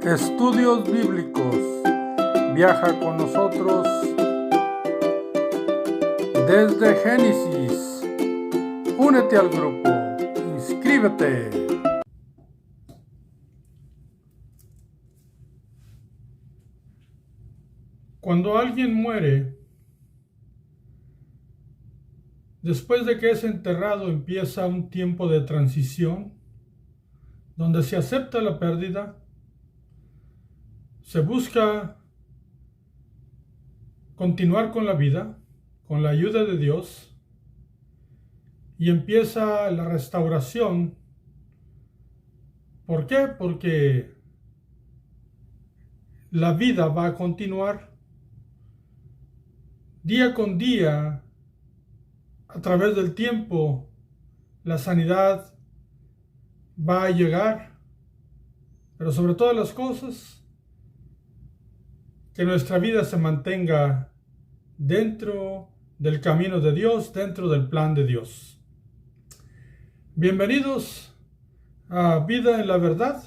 Estudios Bíblicos. Viaja con nosotros desde Génesis. Únete al grupo. Inscríbete. Cuando alguien muere, después de que es enterrado, empieza un tiempo de transición donde se acepta la pérdida, se busca continuar con la vida, con la ayuda de Dios, y empieza la restauración. ¿Por qué? Porque la vida va a continuar día con día. A través del tiempo, la sanidad va a llegar, pero sobre todas las cosas, que nuestra vida se mantenga dentro del camino de Dios, dentro del plan de Dios. Bienvenidos a Vida en la Verdad.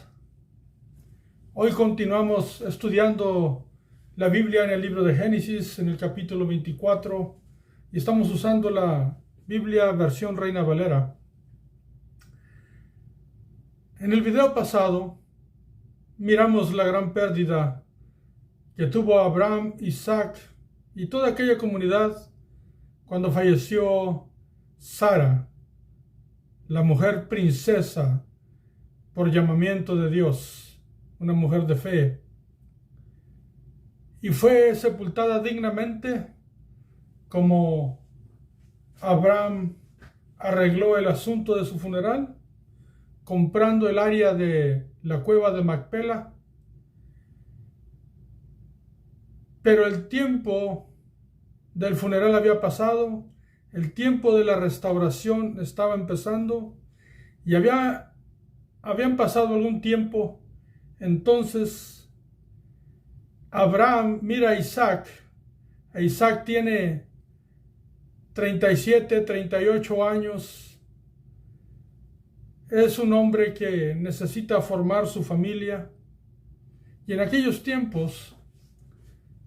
Hoy continuamos estudiando la Biblia en el libro de Génesis, en el capítulo 24, y estamos usando la Biblia versión Reina Valera. En el video pasado miramos la gran pérdida que tuvo Abraham, Isaac y toda aquella comunidad cuando falleció Sara, la mujer princesa por llamamiento de Dios, una mujer de fe, y fue sepultada dignamente como Abraham arregló el asunto de su funeral, comprando el área de la cueva de Macpela. Pero el tiempo del funeral había pasado, el tiempo de la restauración estaba empezando y habían pasado algún tiempo. Entonces Abraham mira a Isaac. Isaac tiene 37, 38 años. Es un hombre que necesita formar su familia. Y en aquellos tiempos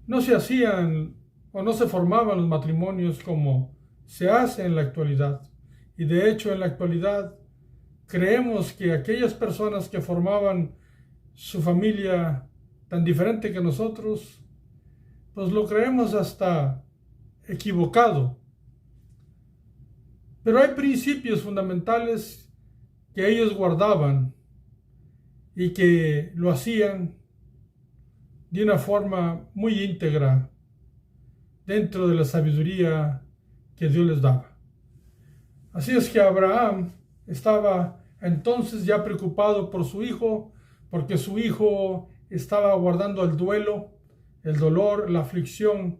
no se hacían o no se formaban los matrimonios como se hace en la actualidad. Y de hecho, en la actualidad creemos que aquellas personas que formaban su familia tan diferente que nosotros, pues lo creemos hasta equivocado. Pero hay principios fundamentales que ellos guardaban y que lo hacían de una forma muy íntegra dentro de la sabiduría que Dios les daba. Así es que Abraham estaba entonces ya preocupado por su hijo, porque su hijo estaba guardando el duelo, el dolor, la aflicción.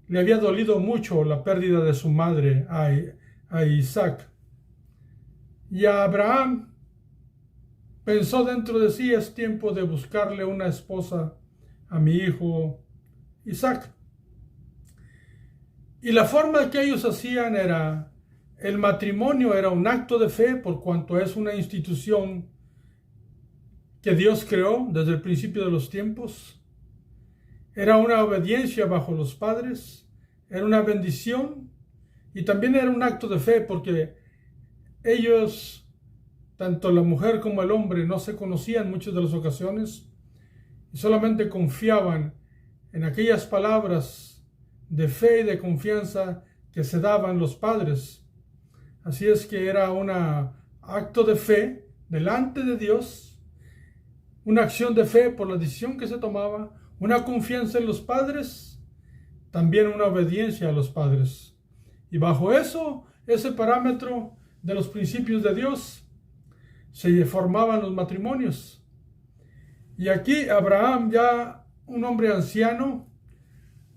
Le había dolido mucho la pérdida de su madre a Isaac. Y a Abraham pensó dentro de sí: es tiempo de buscarle una esposa a mi hijo Isaac. Y la forma que ellos hacían era, el matrimonio era un acto de fe, por cuanto es una institución que Dios creó desde el principio de los tiempos. Era una obediencia bajo los padres, era una bendición y también era un acto de fe, porque ellos, tanto la mujer como el hombre, no se conocían en muchas de las ocasiones y solamente confiaban en aquellas palabras de fe y de confianza que se daban los padres. Así es que era un acto de fe delante de Dios, una acción de fe por la decisión que se tomaba, una confianza en los padres, también una obediencia a los padres. Y bajo ese parámetro de los principios de Dios, se formaban los matrimonios. Y aquí Abraham, ya un hombre anciano,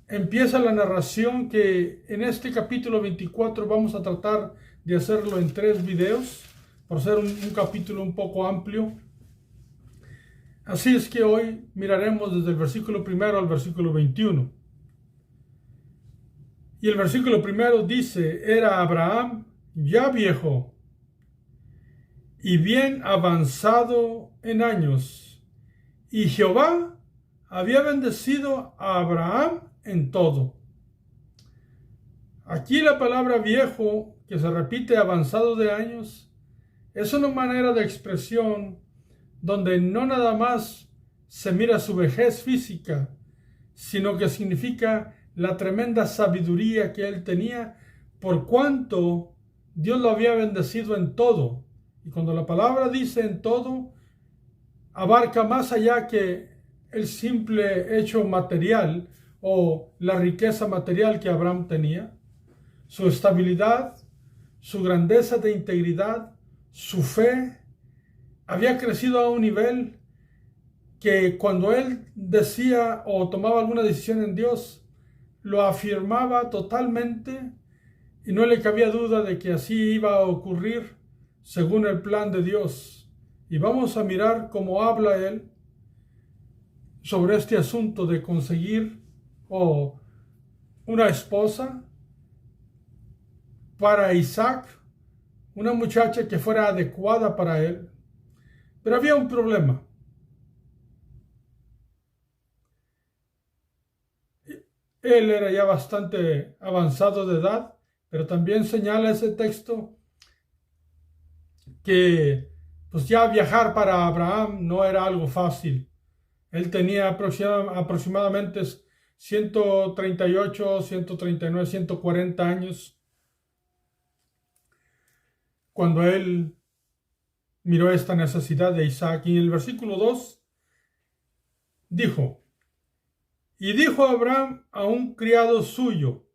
empieza la narración que en este capítulo 24 vamos a tratar de hacerlo en 3 videos, por ser un capítulo un poco amplio. Así es que hoy miraremos desde el versículo 1 al versículo 21. Y el versículo 1 dice: era Abraham ya viejo y bien avanzado en años, Y Jehová había bendecido a Abraham en todo. Aquí la palabra viejo, que se repite avanzado de años, es una manera de expresión donde no nada más se mira su vejez física, sino que significa la tremenda sabiduría que él tenía por cuanto Dios lo había bendecido en todo. Y cuando la palabra dice en todo, abarca más allá que el simple hecho material o la riqueza material que Abraham tenía, su estabilidad, su grandeza de integridad, su fe, había crecido a un nivel que cuando él decía o tomaba alguna decisión en Dios, lo afirmaba totalmente y no le cabía duda de que así iba a ocurrir según el plan de Dios. Y vamos a mirar cómo habla él sobre este asunto de conseguir una esposa para Isaac, una muchacha que fuera adecuada para él. Pero había un problema. Él era ya bastante avanzado de edad, pero también señala ese texto que pues ya viajar para Abraham no era algo fácil. Él tenía aproximadamente 138, 139, 140 años cuando él miró esta necesidad de Isaac. Y en el versículo 2 dijo: y dijo Abraham a un criado suyo,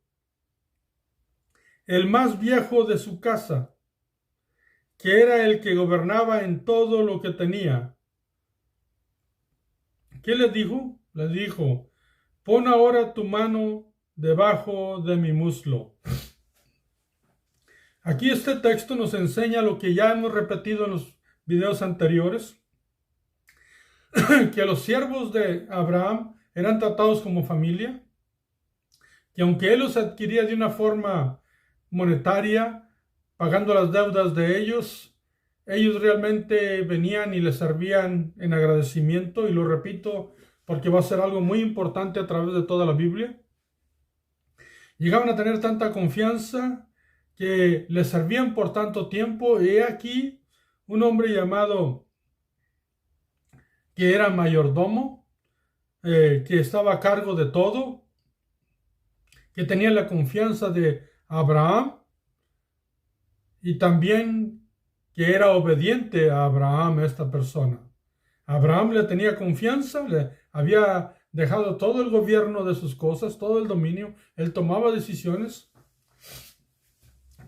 el más viejo de su casa, que era el que gobernaba en todo lo que tenía. ¿Qué le dijo? Le dijo: pon ahora tu mano debajo de mi muslo. Aquí este texto nos enseña lo que ya hemos repetido en los videos anteriores, que los siervos de Abraham eran tratados como familia, que aunque él los adquiría de una forma monetaria, pagando las deudas de ellos realmente venían y le servían en agradecimiento, y lo repito porque va a ser algo muy importante a través de toda la Biblia. Llegaban a tener tanta confianza que le servían por tanto tiempo. Y he aquí un hombre llamado, que era mayordomo, que estaba a cargo de todo, que tenía la confianza de Abraham y también que era obediente a Abraham, esta persona. Abraham le tenía confianza, le había dejado todo el gobierno de sus cosas, todo el dominio, él tomaba decisiones,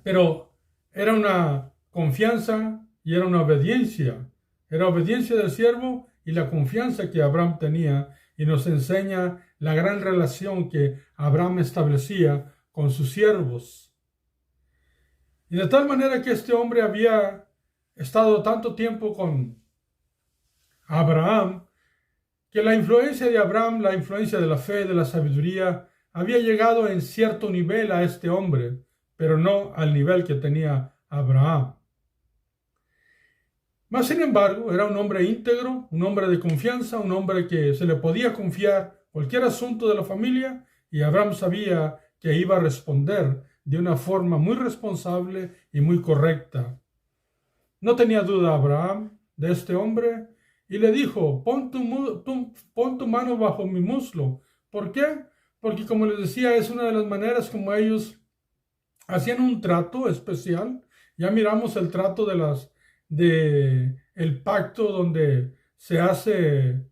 pero era una confianza y era una obediencia. Era obediencia del siervo y la confianza que Abraham tenía, y nos enseña la gran relación que Abraham establecía con sus siervos. Y de tal manera que este hombre había estado tanto tiempo con Abraham, que la influencia de Abraham, la influencia de la fe, de la sabiduría, había llegado en cierto nivel a este hombre, pero no al nivel que tenía Abraham. Mas, sin embargo, era un hombre íntegro, un hombre de confianza, un hombre que se le podía confiar cualquier asunto de la familia, y Abraham sabía que iba a responder de una forma muy responsable y muy correcta. No tenía duda Abraham de este hombre y le dijo: pon tu mano bajo mi muslo. ¿Por qué? Porque, como les decía, es una de las maneras como ellos hacían un trato especial. Ya miramos el trato el pacto, donde se hace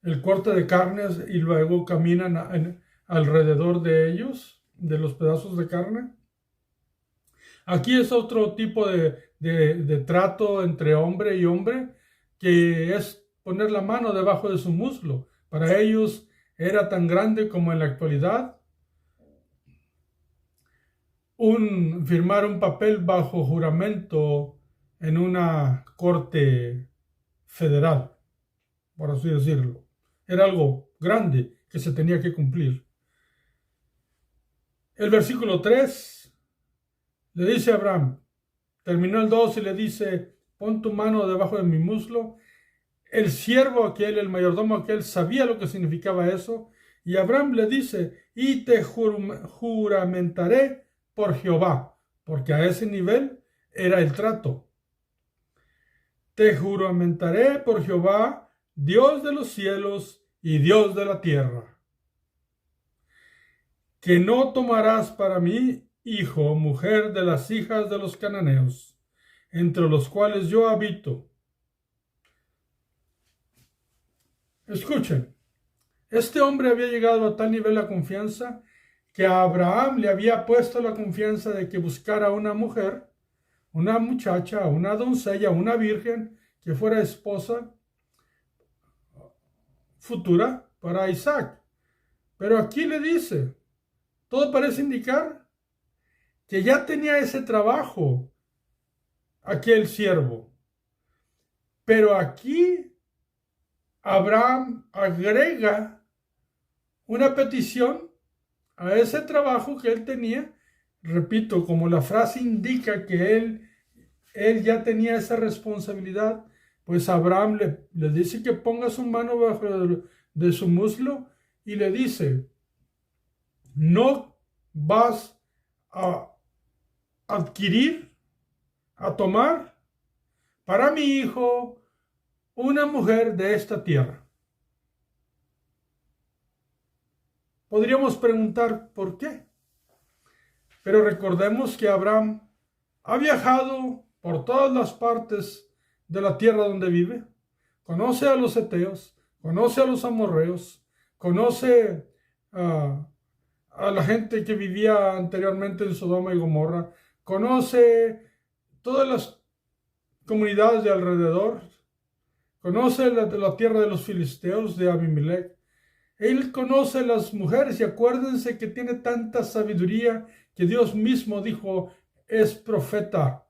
el corte de carnes y luego caminan alrededor de ellos, de los pedazos de carne. Aquí es otro tipo de trato entre hombre y hombre, que es poner la mano debajo de su muslo. Para ellos era tan grande como en la actualidad firmar un papel bajo juramento en una corte federal, por así decirlo. Era algo grande que se tenía que cumplir. El versículo 3 le dice a Abraham, terminó el 2 y le dice: pon tu mano debajo de mi muslo. el siervo aquel, el mayordomo aquel, sabía lo que significaba eso. Y Abraham le dice, y te juramentaré por Jehová, porque a ese nivel era el trato. Te juramentaré por Jehová, Dios de los cielos y Dios de la tierra, que no tomarás para mí hijo, mujer de las hijas de los cananeos, entre los cuales yo habito. Escuchen, este hombre había llegado a tal nivel de confianza que a Abraham le había puesto la confianza de que buscara una mujer, una muchacha, una doncella, una virgen, que fuera esposa futura para Isaac. Pero aquí le dice, todo parece indicar que ya tenía ese trabajo aquel siervo. Pero aquí Abraham agrega una petición a ese trabajo que él tenía. Repito, como la frase indica que él ya tenía esa responsabilidad, pues Abraham le dice que ponga su mano bajo de su muslo y le dice, no vas a adquirir, a tomar para mi hijo una mujer de esta tierra. Podríamos preguntar por qué, pero recordemos que Abraham ha viajado por todas las partes de la tierra donde vive, conoce a los heteos, conoce a los amorreos, conoce a la gente que vivía anteriormente en Sodoma y Gomorra, conoce todas las comunidades de alrededor, conoce la tierra de los filisteos, de Abimelech. Él conoce las mujeres y acuérdense que tiene tanta sabiduría que Dios mismo dijo, es profeta.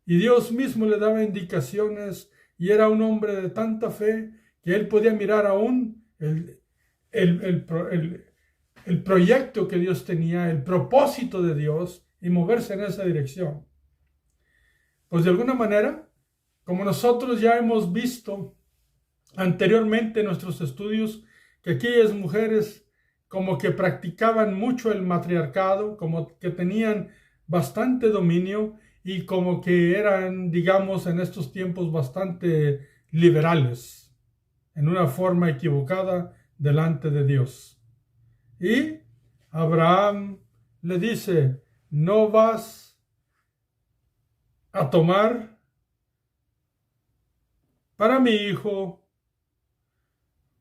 Y Dios mismo le daba indicaciones y era un hombre de tanta fe que él podía mirar aún el proyecto que Dios tenía, el propósito de Dios y moverse en esa dirección. Pues de alguna manera, como nosotros ya hemos visto anteriormente en nuestros estudios, que aquellas mujeres como que practicaban mucho el matriarcado, como que tenían bastante dominio y como que eran, digamos, en estos tiempos bastante liberales, en una forma equivocada delante de Dios. Y Abraham le dice, no vas a tomar para mi hijo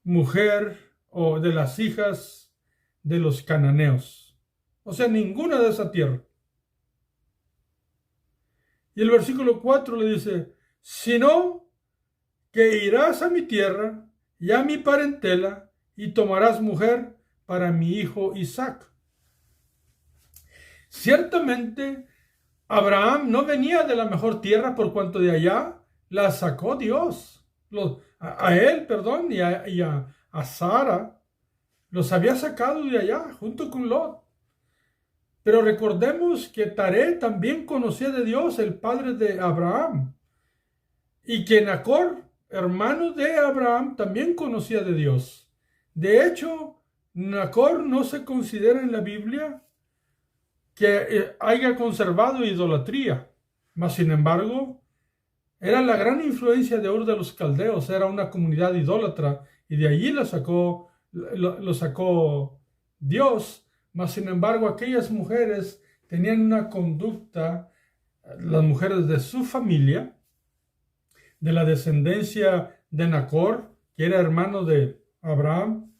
mujer o de las hijas de los cananeos. O sea, ninguna de esa tierra. Y el versículo 4 le dice, sino que irás a mi tierra y a mi parentela y tomarás mujer para mi hijo Isaac. Ciertamente, Abraham no venía de la mejor tierra por cuanto de allá la sacó Dios. A él, y a Sara los había sacado de allá junto con Lot. Pero recordemos que Taré también conocía de Dios, el padre de Abraham. Y que Nacor, hermano de Abraham, también conocía de Dios. De hecho, Nacor no se considera en la Biblia que haya conservado idolatría. Mas, sin embargo, era la gran influencia de Ur de los Caldeos. Era una comunidad idólatra y de allí lo sacó Dios. Mas, sin embargo, aquellas mujeres tenían una conducta, las mujeres de su familia, de la descendencia de Nacor, que era hermano de Abraham.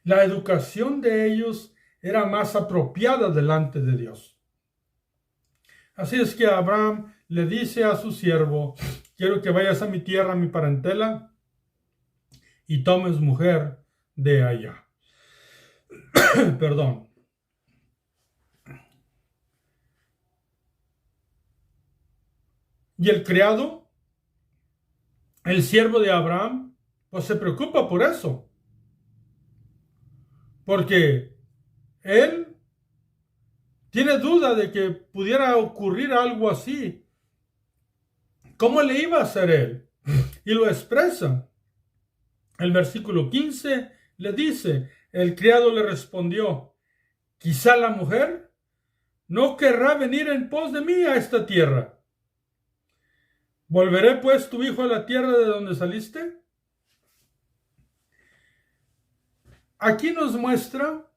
La educación de ellos era más apropiada delante de Dios. Así es que Abraham le dice a su siervo, quiero que vayas a mi tierra, a mi parentela, y tomes mujer de allá. Perdón. Y el criado, el siervo de Abraham, pues se preocupa por eso. Porque él tiene duda de que pudiera ocurrir algo así. ¿Cómo le iba a hacer él? y lo expresa. El versículo 15 le dice, el criado le respondió, quizá la mujer no querrá venir en pos de mí a esta tierra. ¿Volveré pues tu hijo a la tierra de donde saliste? Aquí nos muestra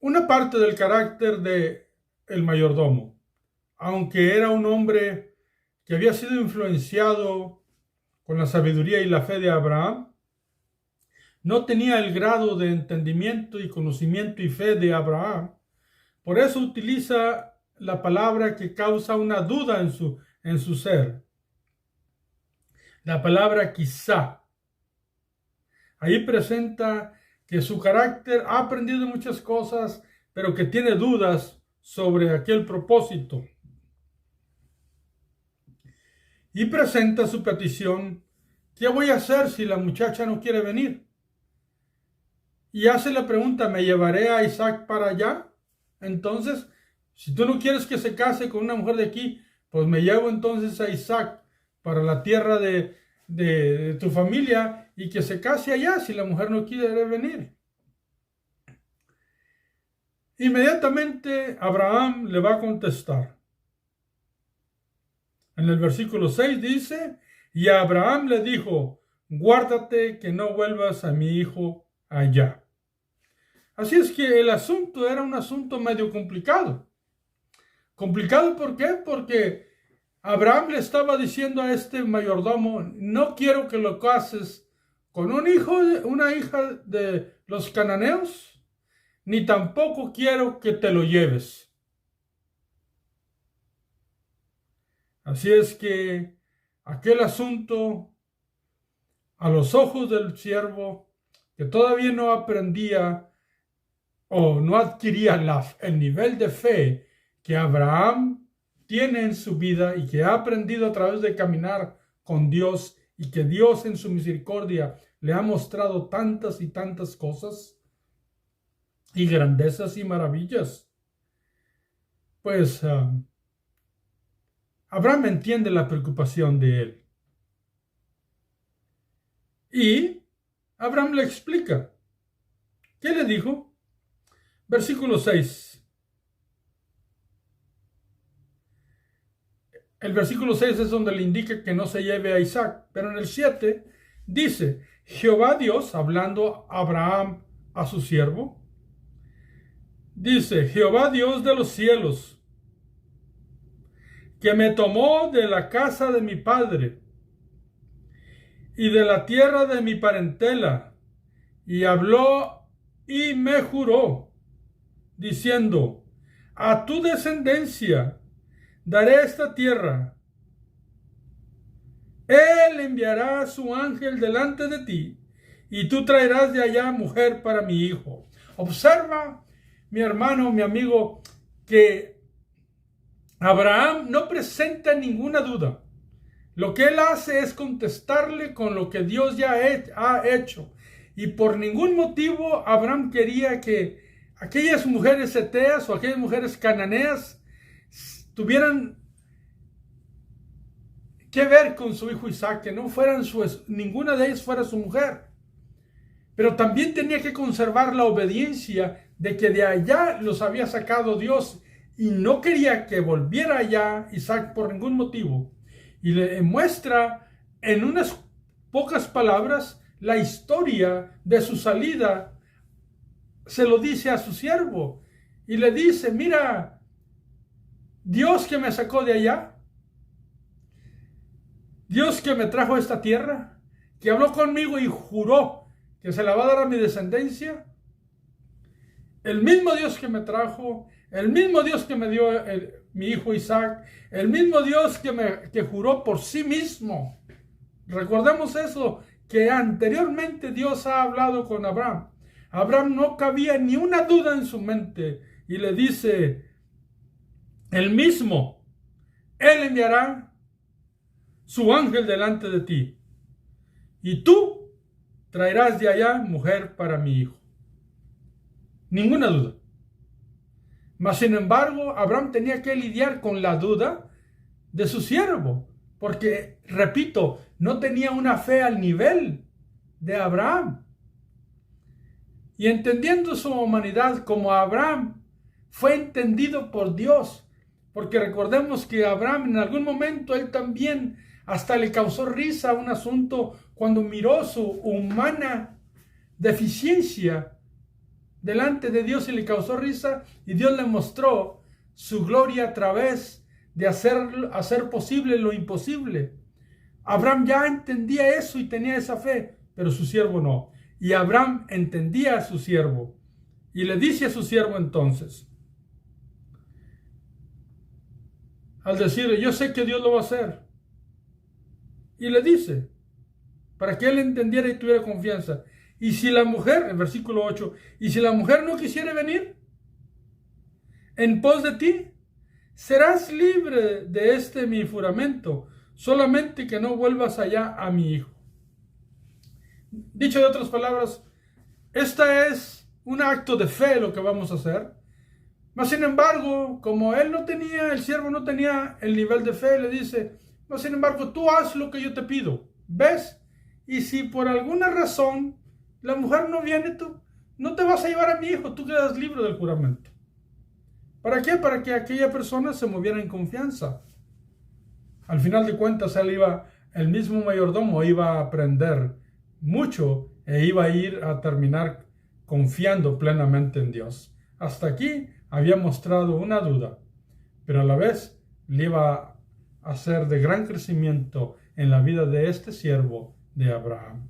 una parte del carácter de el mayordomo. Aunque era un hombre que había sido influenciado con la sabiduría y la fe de Abraham, no tenía el grado de entendimiento y conocimiento y fe de Abraham. Por eso utiliza la palabra que causa una duda en su ser. La palabra quizá. Ahí presenta que su carácter ha aprendido muchas cosas, pero que tiene dudas sobre aquel propósito. Y presenta su petición, ¿qué voy a hacer si la muchacha no quiere venir? Y hace la pregunta, ¿me llevaré a Isaac para allá? Entonces, si tú no quieres que se case con una mujer de aquí, pues me llevo entonces a Isaac para la tierra de tu familia y que se case allá si la mujer no quiere venir. Inmediatamente Abraham le va a contestar. En el versículo 6 dice, y Abraham le dijo, guárdate que no vuelvas a mi hijo allá. Así es que el asunto era un asunto medio complicado. ¿Complicado por qué? Porque Abraham le estaba diciendo a este mayordomo, no quiero que lo cases con una hija de los cananeos, ni tampoco quiero que te lo lleves. Así es que aquel asunto, a los ojos del siervo, que todavía no aprendía o no adquiría el nivel de fe que Abraham tiene en su vida y que ha aprendido a través de caminar con Dios y que Dios en su misericordia le ha mostrado tantas y tantas cosas y grandezas y maravillas. Pues Abraham entiende la preocupación de él. Y Abraham le explica. ¿Qué le dijo? Versículo 6. El versículo 6 es donde le indica que no se lleve a Isaac. Pero en el 7 dice, Jehová Dios, hablando Abraham a su siervo, dice, Jehová Dios de los cielos, que me tomó de la casa de mi padre y de la tierra de mi parentela, y habló y me juró, diciendo, a tu descendencia daré esta tierra. Él enviará a su ángel delante de ti, y tú traerás de allá mujer para mi hijo. Observa, mi hermano, mi amigo, que Abraham no presenta ninguna duda. Lo que él hace es contestarle con lo que Dios ya ha hecho. Y por ningún motivo Abraham quería que aquellas mujeres heteas o aquellas mujeres cananeas tuvieran que ver con su hijo Isaac, que no fueran ninguna de ellas fuera su mujer. Pero también tenía que conservar la obediencia de que de allá los había sacado Dios y no quería que volviera allá Isaac por ningún motivo. Y le muestra en unas pocas palabras la historia de su salida. Se lo dice a su siervo y le dice, mira, Dios que me sacó de allá, Dios que me trajo a esta tierra, que habló conmigo y juró que se la va a dar a mi descendencia, el mismo Dios que me trajo, el mismo Dios que me dio mi hijo Isaac, el mismo Dios que juró por sí mismo. Recordemos eso, que anteriormente Dios ha hablado con Abraham. Abraham no cabía ni una duda en su mente y le dice, el mismo, Él enviará su ángel delante de ti y tú traerás de allá mujer para mi hijo. Ninguna duda. Mas sin embargo, Abraham tenía que lidiar con la duda de su siervo, porque, repito, no tenía una fe al nivel de Abraham. Y entendiendo su humanidad como Abraham, fue entendido por Dios, porque recordemos que Abraham en algún momento él también hasta le causó risa un asunto cuando miró su humana deficiencia delante de Dios y le causó risa, y Dios le mostró su gloria a través de hacer posible lo imposible. Abraham ya entendía eso y tenía esa fe, pero su siervo no. Y Abraham entendía a su siervo y le dice a su siervo entonces, al decirle, yo sé que Dios lo va a hacer. Y le dice, para que él entendiera y tuviera confianza. Y si la mujer, el versículo 8, y si la mujer no quisiera venir en pos de ti, serás libre de este mi juramento, solamente que no vuelvas allá a mi hijo. Dicho de otras palabras, esta es un acto de fe lo que vamos a hacer. Mas sin embargo, como él no tenía, el siervo no tenía el nivel de fe, le dice, mas sin embargo, tú haz lo que yo te pido. ¿Ves? Y si por alguna razón la mujer no viene, tú no te vas a llevar a mi hijo, tú quedas libre del juramento. ¿Para qué? Para que aquella persona se moviera en confianza. Al final de cuentas, el mismo mayordomo iba a aprender mucho e iba a ir a terminar confiando plenamente en Dios. Hasta aquí había mostrado una duda, pero a la vez le iba a ser de gran crecimiento en la vida de este siervo de Abraham.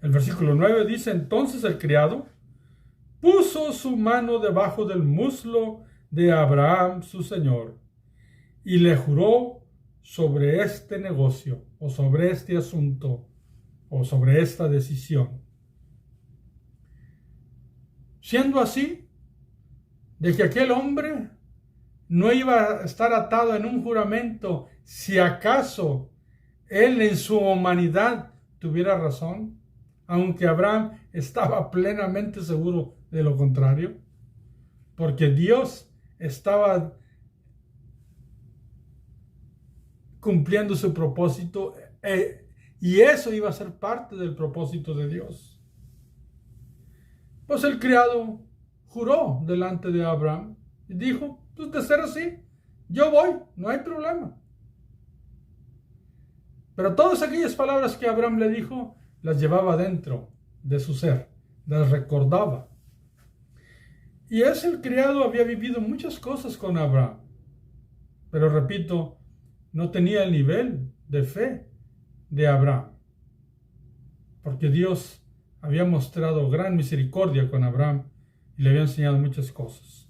El versículo 9 dice, entonces el criado puso su mano debajo del muslo de Abraham, su señor, y le juró sobre este negocio, o sobre este asunto, o sobre esta decisión. Siendo así, de que aquel hombre no iba a estar atado en un juramento si acaso él en su humanidad tuviera razón, aunque Abraham estaba plenamente seguro de lo contrario, porque Dios estaba cumpliendo su propósito y eso iba a ser parte del propósito de Dios. Pues el criado juró delante de Abraham y dijo, pues de ser así, yo voy, no hay problema. Pero todas aquellas palabras que Abraham le dijo, las llevaba dentro de su ser, las recordaba. Y ese criado había vivido muchas cosas con Abraham, pero repito, no tenía el nivel de fe de Abraham, porque Dios había mostrado gran misericordia con Abraham y le había enseñado muchas cosas.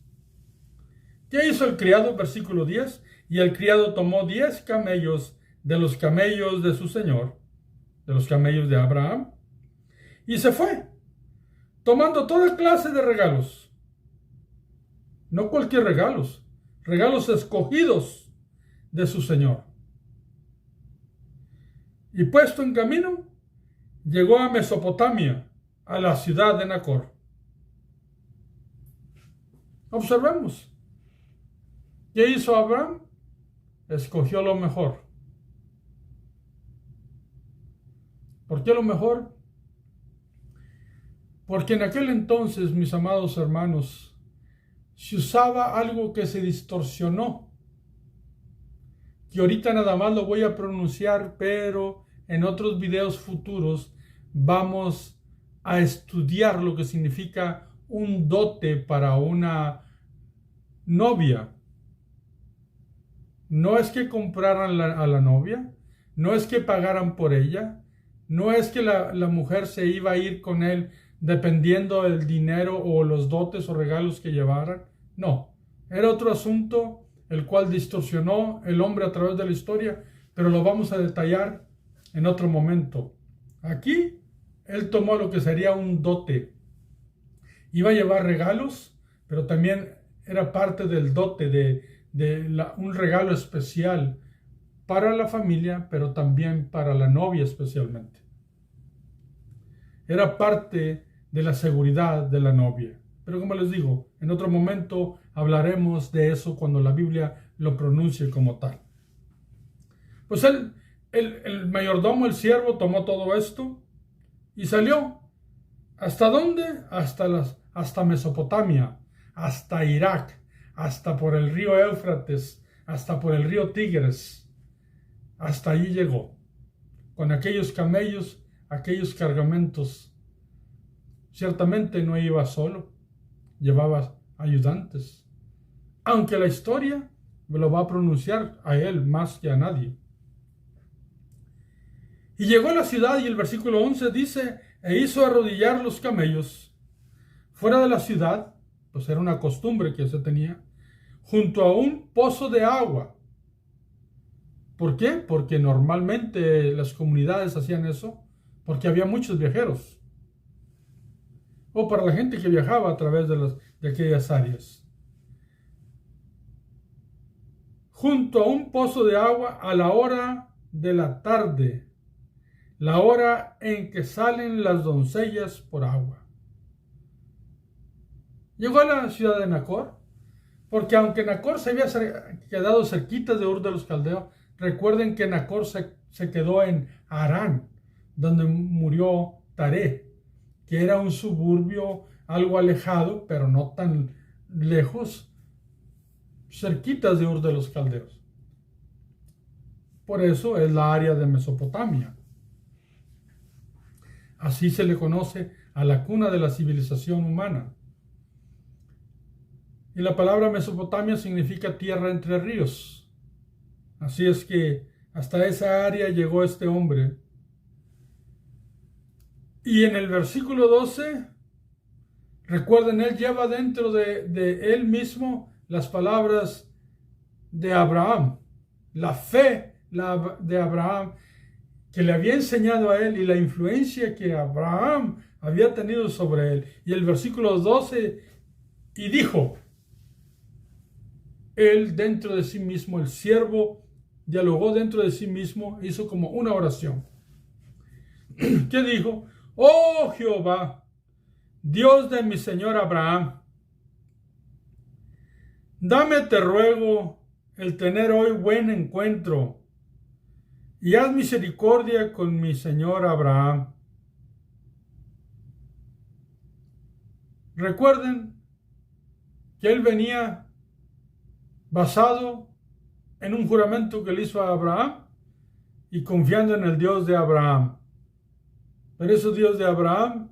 ¿Qué hizo el criado? Versículo 10. Y el criado tomó 10 camellos de los camellos de su señor, de los camellos de Abraham, y se fue, tomando toda clase de regalos. No cualquier regalos, regalos escogidos de su señor. Y puesto en camino, llegó a Mesopotamia, a la ciudad de Nacor. Observemos. ¿Qué hizo Abraham? Escogió lo mejor. ¿Por qué lo mejor? Porque en aquel entonces, mis amados hermanos, se usaba algo que se distorsionó, que ahorita nada más lo voy a pronunciar, pero en otros videos futuros vamos a estudiar lo que significa un dote para una novia. No es que compraran a la novia, no es que pagaran por ella, no es que la mujer se iba a ir con él dependiendo del dinero o los dotes o regalos que llevaran. No, era otro asunto el cual distorsionó el hombre a través de la historia, pero lo vamos a detallar en otro momento. Aquí él tomó lo que sería un dote. Iba a llevar regalos, pero también era parte del dote de un regalo especial para la familia, pero también para la novia especialmente. Era parte de la seguridad de la novia. Pero como les digo, en otro momento hablaremos de eso cuando la Biblia lo pronuncie como tal. Pues el mayordomo, el siervo, tomó todo esto y salió. ¿Hasta dónde? Hasta Mesopotamia, hasta Irak, hasta por el río Éufrates, hasta por el río Tigres. Hasta allí llegó, con aquellos camellos, aquellos cargamentos. Ciertamente no iba solo, llevaba ayudantes, aunque la historia lo va a pronunciar a él más que a nadie. Y llegó a la ciudad, y el versículo 11 dice, e hizo arrodillar los camellos fuera de la ciudad, pues era una costumbre que se tenía, junto a un pozo de agua. ¿Por qué? Porque normalmente las comunidades hacían eso, porque había muchos viajeros, o para la gente que viajaba a través de aquellas áreas. Junto a un pozo de agua a la hora de la tarde, la hora en que salen las doncellas por agua. Llegó a la ciudad de Nacor, porque aunque Nacor se había quedado cerquita de Ur de los Caldeos, recuerden que Nacor se quedó en Harán, donde murió Taré, que era un suburbio algo alejado, pero no tan lejos, cerquitas de Ur de los Caldeos. Por eso es la área de Mesopotamia. Así se le conoce a la cuna de la civilización humana. Y la palabra Mesopotamia significa tierra entre ríos. Así es que hasta esa área llegó este hombre. Y en el versículo 12, recuerden, él lleva dentro de él mismo las palabras de Abraham, la fe de Abraham, que le había enseñado a él, y la influencia que Abraham había tenido sobre él. Y el versículo 12, y dijo, él dentro de sí mismo, el siervo dialogó dentro de sí mismo, hizo como una oración. ¿Qué dijo? Oh Jehová, Dios de mi señor Abraham, dame, te ruego, el tener hoy buen encuentro, y haz misericordia con mi señor Abraham. Recuerden que él venía basado en un juramento que le hizo a Abraham y confiando en el Dios de Abraham. Pero ese Dios de Abraham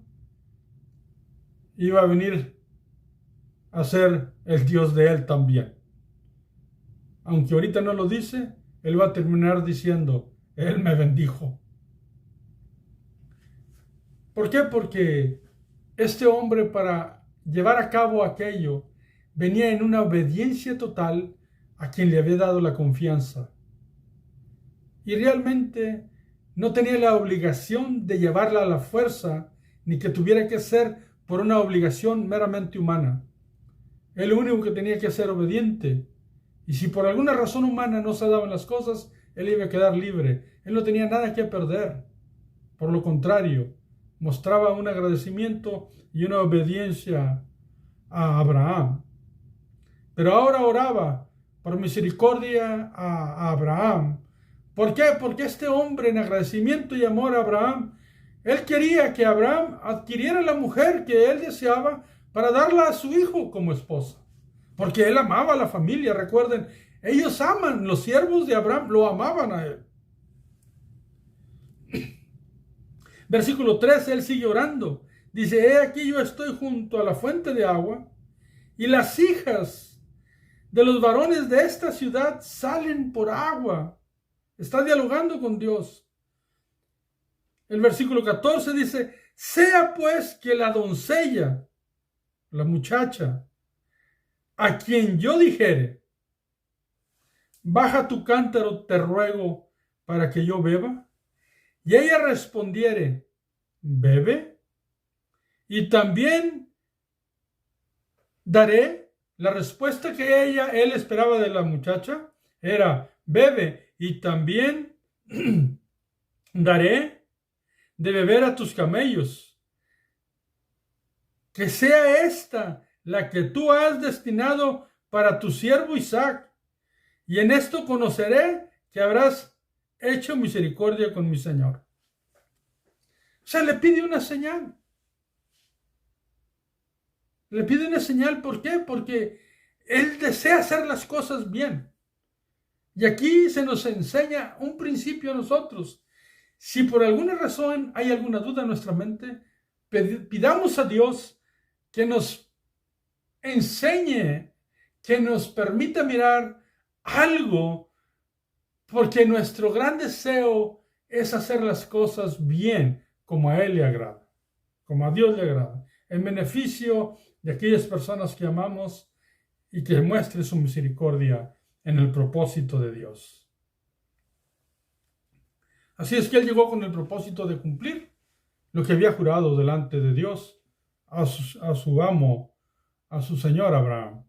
iba a venir a ser el Dios de él también. Aunque ahorita no lo dice, él va a terminar diciendo, él me bendijo. ¿Por qué? Porque este hombre, para llevar a cabo aquello, venía en una obediencia total a quien le había dado la confianza. Y realmente no tenía la obligación de llevarla a la fuerza, ni que tuviera que ser por una obligación meramente humana. Él lo único que tenía que ser obediente. Y si por alguna razón humana no se daban las cosas, él iba a quedar libre. Él no tenía nada que perder. Por lo contrario, mostraba un agradecimiento y una obediencia a Abraham. Pero ahora oraba por misericordia a Abraham. ¿Por qué? Porque este hombre, en agradecimiento y amor a Abraham, él quería que Abraham adquiriera la mujer que él deseaba para darla a su hijo como esposa. Porque él amaba a la familia. Recuerden, ellos aman, los siervos de Abraham lo amaban a él. Versículo 13, él sigue orando. Dice, he aquí yo estoy junto a la fuente de agua, y las hijas de los varones de esta ciudad salen por agua. Está dialogando con Dios. El versículo 14 dice, sea pues que la doncella, la muchacha, a quien yo dijere, baja tu cántaro, te ruego, para que yo beba, y ella respondiere, bebe, y también daré. La respuesta que él esperaba de la muchacha era, bebe, y también daré de beber a tus camellos. Que sea esta la que tú has destinado para tu siervo Isaac. Y en esto conoceré que habrás hecho misericordia con mi Señor. O sea, le pide una señal. Le pide una señal, ¿por qué? Porque él desea hacer las cosas bien. Y aquí se nos enseña un principio a nosotros. Si por alguna razón hay alguna duda en nuestra mente, pidamos a Dios que nos enseñe, que nos permita mirar algo, porque nuestro gran deseo es hacer las cosas bien, como a Él le agrada, como a Dios le agrada, en beneficio de aquellas personas que amamos y que muestre su misericordia en el propósito de Dios. Así es que él llegó con el propósito de cumplir lo que había jurado delante de Dios a su amo, a su señor Abraham.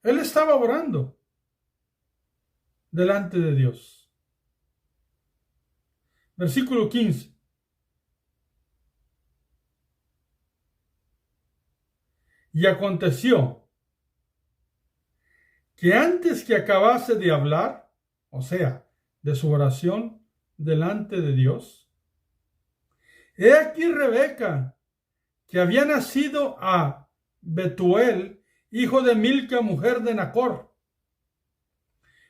Él estaba orando delante de Dios. Versículo 15. Y aconteció que antes que acabase de hablar, o sea, de su oración delante de Dios, he aquí Rebeca, que había nacido a Betuel, hijo de Milca, mujer de Nacor,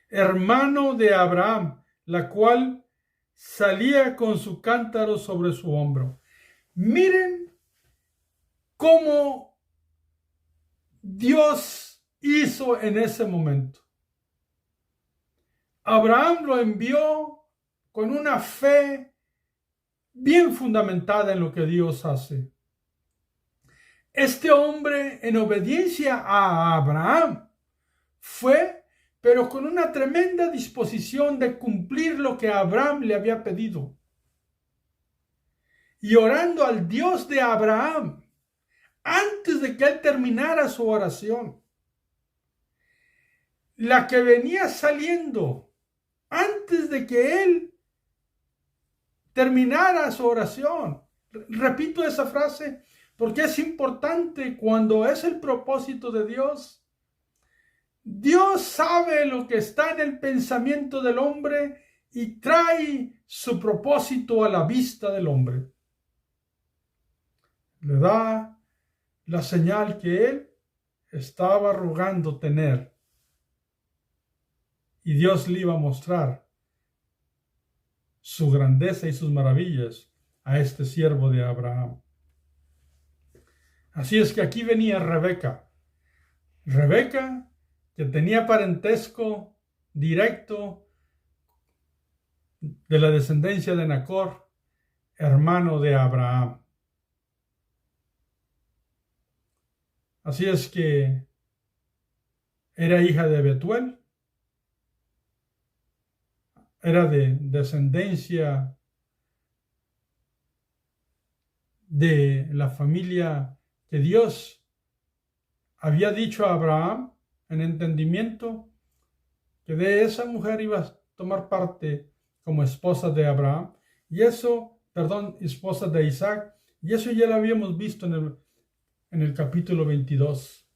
hermano de Abraham, la cual salía con su cántaro sobre su hombro. Miren cómo Dios hizo en ese momento. Abraham lo envió con una fe bien fundamentada en lo que Dios hace. Este hombre, en obediencia a Abraham, fue, pero con una tremenda disposición de cumplir lo que Abraham le había pedido. Y orando al Dios de Abraham, antes de que él terminara su oración, la que venía saliendo antes de que él terminara su oración. Repito esa frase porque es importante cuando es el propósito de Dios. Dios sabe lo que está en el pensamiento del hombre y trae su propósito a la vista del hombre. Le da la señal que él estaba rogando tener. Y Dios le iba a mostrar su grandeza y sus maravillas a este siervo de Abraham. Así es que aquí venía Rebeca. Rebeca, que tenía parentesco directo de la descendencia de Nacor, hermano de Abraham. Así es que era hija de Betuel, era de descendencia de la familia que Dios había dicho a Abraham en entendimiento que de esa mujer iba a tomar parte como esposa de Abraham, esposa de Isaac, y eso ya lo habíamos visto en el capítulo 22.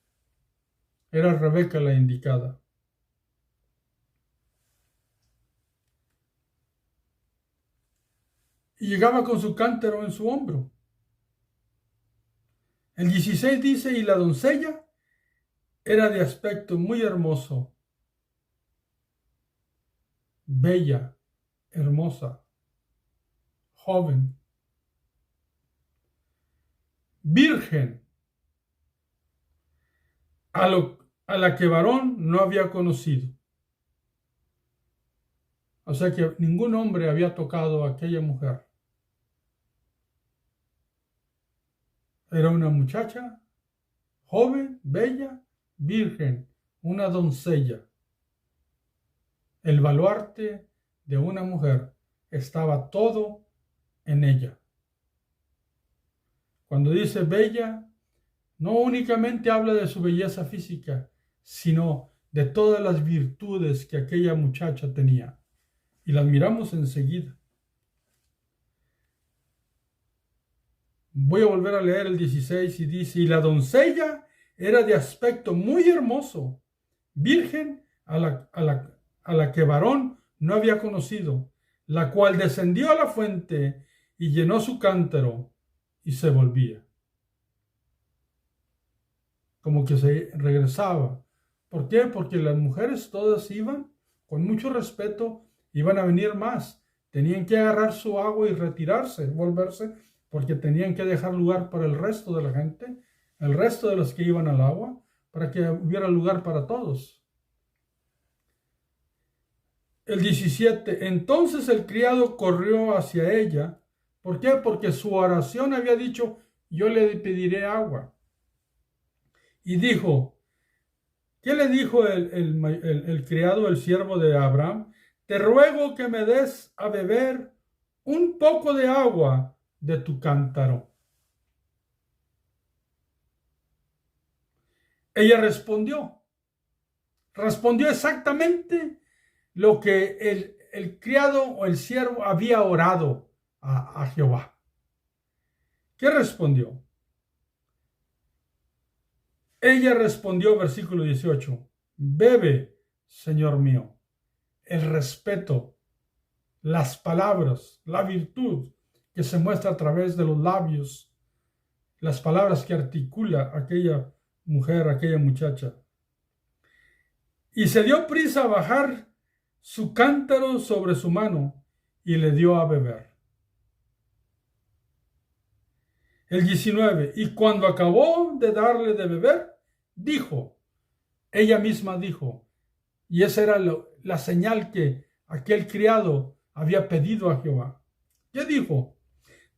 Era Rebeca la indicada. Y llegaba con su cántaro en su hombro. El 16 dice, y la doncella era de aspecto muy hermoso, bella, hermosa, joven, virgen, a la que varón no había conocido. O sea que ningún hombre había tocado a aquella mujer. Era una muchacha, joven, bella, virgen, una doncella. El baluarte de una mujer estaba todo en ella. Cuando dice bella, no únicamente habla de su belleza física, sino de todas las virtudes que aquella muchacha tenía. Y las miramos enseguida. Voy a volver a leer el 16 y dice, y la doncella era de aspecto muy hermoso, virgen a a la que varón no había conocido, la cual descendió a la fuente y llenó su cántaro y se volvía. Como que se regresaba. ¿Por qué? Porque las mujeres todas iban con mucho respeto, iban a venir más. Tenían que agarrar su agua y retirarse, volverse, porque tenían que dejar lugar para el resto de la gente, el resto de los que iban al agua, para que hubiera lugar para todos. El 17. Entonces el criado corrió hacia ella. ¿Por qué? Porque su oración había dicho, yo le pediré agua. Y dijo, ¿qué le dijo el criado, el siervo de Abraham? Te ruego que me des a beber un poco de agua de tu cántaro. Ella respondió exactamente lo que el criado o el siervo había orado a Jehová. ¿Qué respondió? Ella respondió, versículo 18, bebe, Señor mío. El respeto, las palabras, la virtud que se muestra a través de los labios, las palabras que articula aquella mujer, aquella muchacha. Y se dio prisa a bajar su cántaro sobre su mano y le dio a beber. El 19, y cuando acabó de darle de beber, ella misma dijo, y esa era la señal que aquel criado había pedido a Jehová. ¿Qué dijo?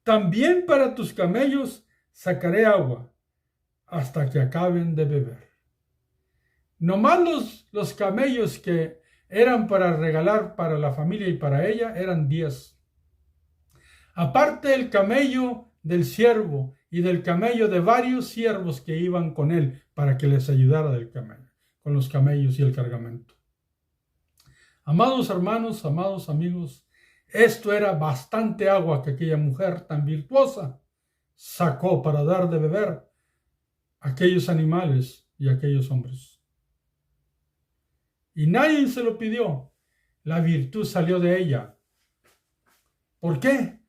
También para tus camellos sacaré agua hasta que acaben de beber. Nomás los camellos que eran para regalar para la familia y para ella eran 10. Aparte el camello del siervo y del camello de varios siervos que iban con él para que les ayudara con los camellos y el cargamento. Amados hermanos, amados amigos, esto era bastante agua que aquella mujer tan virtuosa sacó para dar de beber a aquellos animales y a aquellos hombres. Y nadie se lo pidió. La virtud salió de ella. ¿Por qué?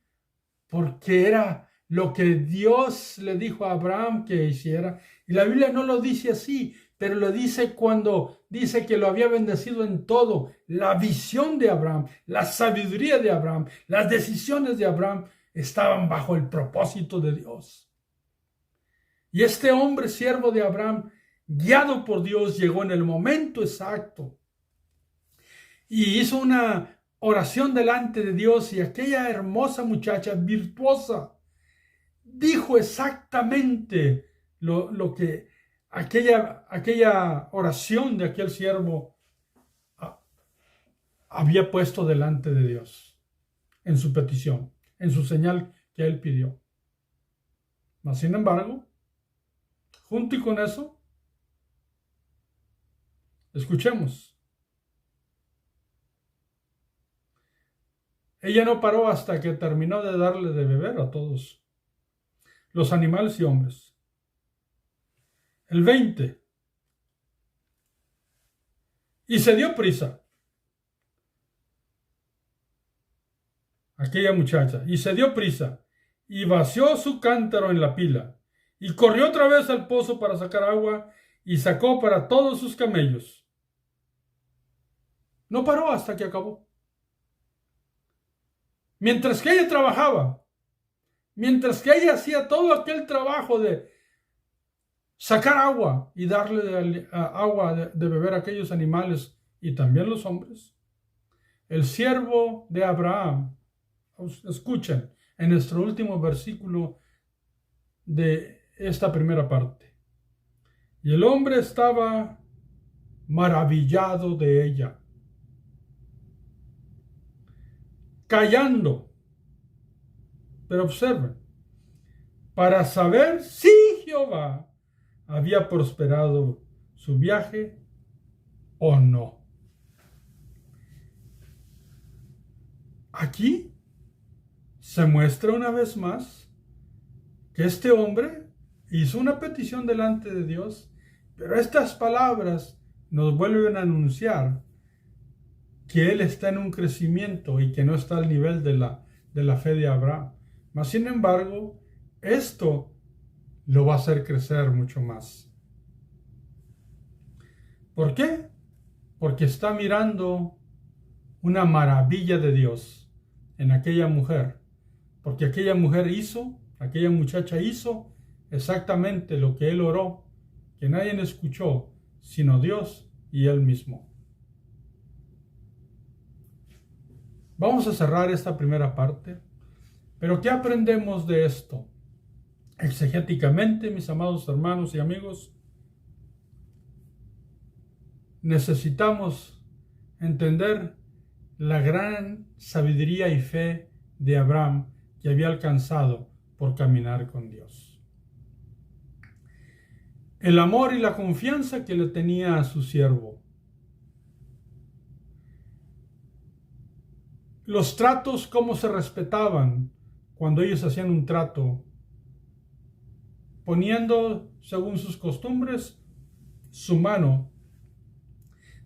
Porque era lo que Dios le dijo a Abraham que hiciera. Y la Biblia no lo dice así, pero lo dice cuando dice que lo había bendecido en todo. La visión de Abraham, la sabiduría de Abraham, las decisiones de Abraham estaban bajo el propósito de Dios. Y este hombre, siervo de Abraham, guiado por Dios, llegó en el momento exacto y hizo una oración delante de Dios, y aquella hermosa muchacha virtuosa dijo exactamente lo que aquella oración de aquel siervo había puesto delante de Dios en su petición, en su señal que él pidió. Mas, sin embargo, junto y con eso, escuchemos. Ella no paró hasta que terminó de darle de beber a todos, los animales y hombres. El 20. Y se dio prisa. Aquella muchacha. Y se dio prisa. Y vació su cántaro en la pila. Y corrió otra vez al pozo para sacar agua. Y sacó para todos sus camellos. No paró hasta que acabó. Mientras que ella trabajaba, mientras que ella hacía todo aquel trabajo de sacar agua y darle agua de beber a aquellos animales y también los hombres, el siervo de Abraham, escuchen, en nuestro último versículo de esta primera parte, y el hombre estaba maravillado de ella, callando. Pero observen, para saber si Jehová había prosperado su viaje o no. Aquí se muestra una vez más que este hombre hizo una petición delante de Dios, pero estas palabras nos vuelven a anunciar que él está en un crecimiento y que no está al nivel de la fe de Abraham. Mas, sin embargo, esto lo va a hacer crecer mucho más. ¿Por qué? Porque está mirando una maravilla de Dios en aquella mujer. Porque aquella muchacha hizo exactamente lo que él oró, que nadie escuchó, sino Dios y él mismo. Vamos a cerrar esta primera parte. Pero ¿qué aprendemos de esto? Exegéticamente, mis amados hermanos y amigos, necesitamos entender la gran sabiduría y fe de Abraham que había alcanzado por caminar con Dios. El amor y la confianza que le tenía a su siervo. Los tratos, cómo se respetaban cuando ellos hacían un trato, poniendo, según sus costumbres, su mano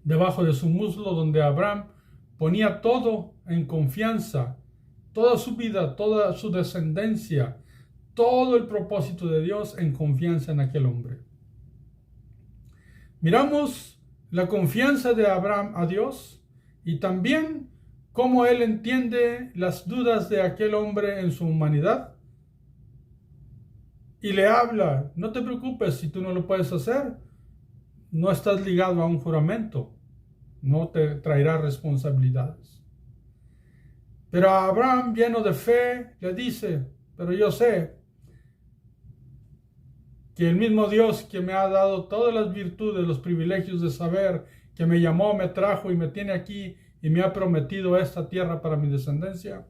debajo de su muslo, donde Abraham ponía todo en confianza, toda su vida, toda su descendencia, todo el propósito de Dios en confianza en aquel hombre. Miramos la confianza de Abraham a Dios y también cómo él entiende las dudas de aquel hombre en su humanidad. Y le habla: no te preocupes, si tú no lo puedes hacer, no estás ligado a un juramento, no te traerá responsabilidades. Pero a Abraham, lleno de fe, le dice: pero yo sé que el mismo Dios que me ha dado todas las virtudes, los privilegios de saber, que me llamó, me trajo y me tiene aquí y me ha prometido esta tierra para mi descendencia,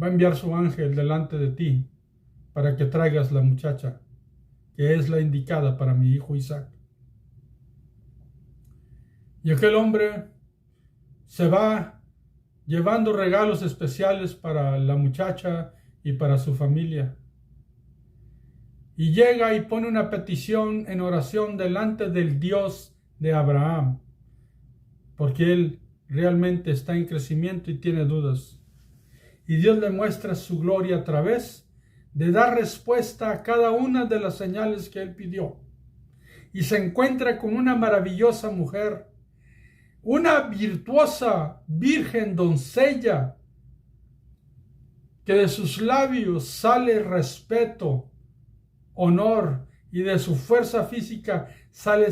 va a enviar su ángel delante de ti para que traigas la muchacha, que es la indicada para mi hijo Isaac. Y aquel hombre se va llevando regalos especiales para la muchacha y para su familia. Y llega y pone una petición en oración delante del Dios de Abraham, porque él realmente está en crecimiento y tiene dudas. Y Dios le muestra su gloria a través de dar respuesta a cada una de las señales que él pidió. Y se encuentra con una maravillosa mujer, una virtuosa virgen doncella, que de sus labios sale respeto, honor, y de su fuerza física sale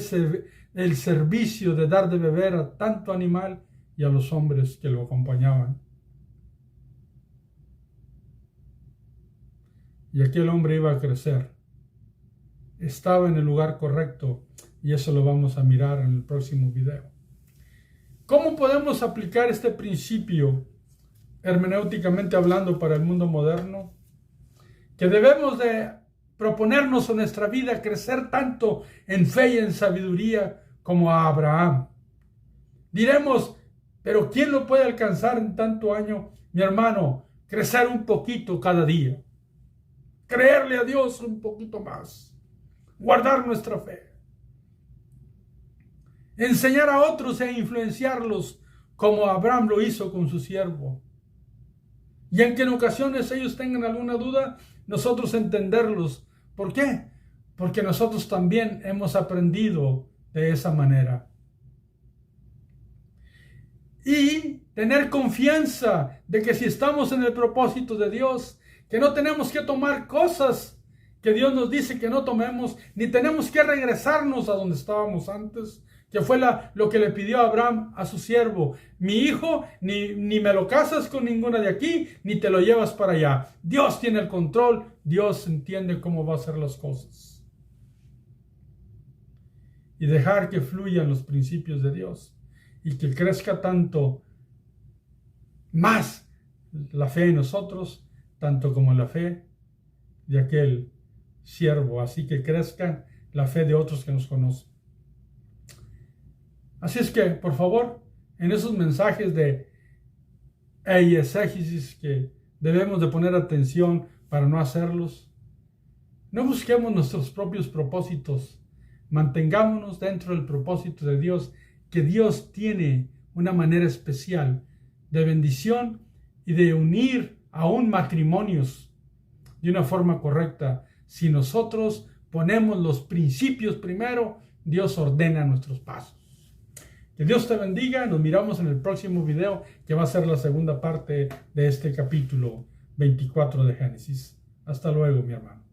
el servicio de dar de beber a tanto animal y a los hombres que lo acompañaban. Y aquel hombre iba a crecer. Estaba en el lugar correcto, y eso lo vamos a mirar en el próximo video. ¿Cómo podemos aplicar este principio hermenéuticamente hablando para el mundo moderno? Que debemos de proponernos en nuestra vida crecer tanto en fe y en sabiduría como a Abraham. Diremos: pero ¿quién lo puede alcanzar en tanto año? Mi hermano, crecer un poquito cada día. Creerle a Dios un poquito más. Guardar nuestra fe. Enseñar a otros e influenciarlos como Abraham lo hizo con su siervo. Y aunque en ocasiones ellos tengan alguna duda, nosotros entenderlos. ¿Por qué? Porque nosotros también hemos aprendido de esa manera. Y tener confianza de que si estamos en el propósito de Dios, que no tenemos que tomar cosas que Dios nos dice que no tomemos, ni tenemos que regresarnos a donde estábamos antes, que fue lo que le pidió Abraham a su siervo: mi hijo, ni me lo casas con ninguna de aquí, ni te lo llevas para allá. Dios tiene el control, Dios entiende cómo va a hacer las cosas. Y dejar que fluyan los principios de Dios y que crezca tanto más la fe en nosotros, tanto como la fe de aquel siervo, así que crezca la fe de otros que nos conocen. Así es que, por favor, en esos mensajes de exégesis que debemos de poner atención para no hacerlos, no busquemos nuestros propios propósitos, mantengámonos dentro del propósito de Dios, que Dios tiene una manera especial de bendición y de unir aún matrimonios de una forma correcta. Si nosotros ponemos los principios primero, Dios ordena nuestros pasos. Que Dios te bendiga. Nos miramos en el próximo video, que va a ser la segunda parte de este capítulo 24 de Génesis. Hasta luego, mi hermano.